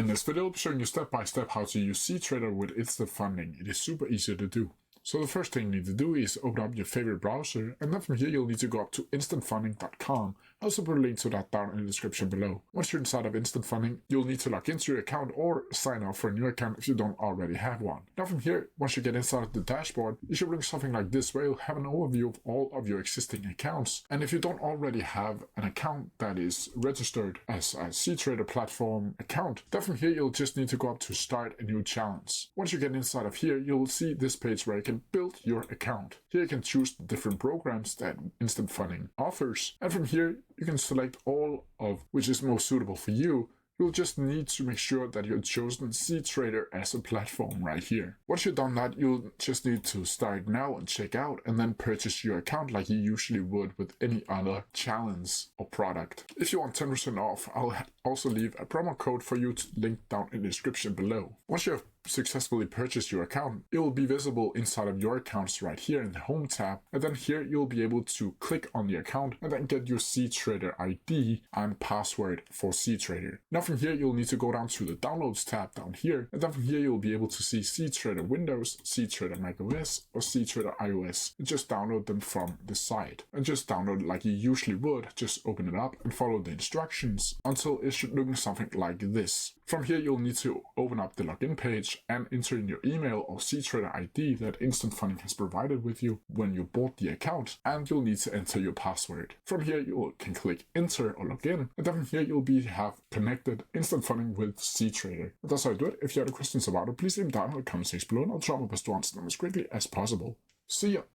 In this video, I'll be showing you step by step how to use cTrader with instant funding. It is super easy to do. So the first thing you need to do is open up your favorite browser, and then from here you'll need to go up to instantfunding.com. I'll also put a link to that down in the description below. Once you're inside of instant funding, you'll need to log into your account or sign up for a new account if you don't already have one. Now from here, once you get inside of the dashboard, you should bring something like this where you'll have an overview of all of your existing accounts. And if you don't already have an account that is registered as a cTrader platform account, then from here you'll just need to go up to start a new challenge. Once you get inside of here, you'll see this page where you can build your account. Here you can choose the different programs that instant funding offers, and from here you can select all of which is most suitable for you. You'll just need to make sure that you've chosen cTrader as a platform right here. Once you've done that, you'll just need to start now and check out, and then purchase your account like you usually would with any other challenge or product. If you want 10% off, I'll also leave a promo code for you to link down in the description below. Once you have successfully purchased your account, it will be visible inside of your accounts right here in the home tab, and then here you'll be able to click on the account and then get your cTrader ID and password for cTrader. Now from here you'll need to go down to the downloads tab down here, and then from here you'll be able to see cTrader Windows, cTrader macOS or cTrader iOS, and just download them from the site. And just download like you usually would, just open it up and follow the instructions until it should look something like this. From here you'll need to open up the login page and enter in your email or cTrader ID that instant funding has provided with you when you bought the account, and you'll need to enter your password. From here you can click enter or login, and then from here you'll have connected instant funding with cTrader. That's how I do it. If you have any questions about it, please leave them down in the comment section below, and I'll try my best to answer them as quickly as possible. See ya!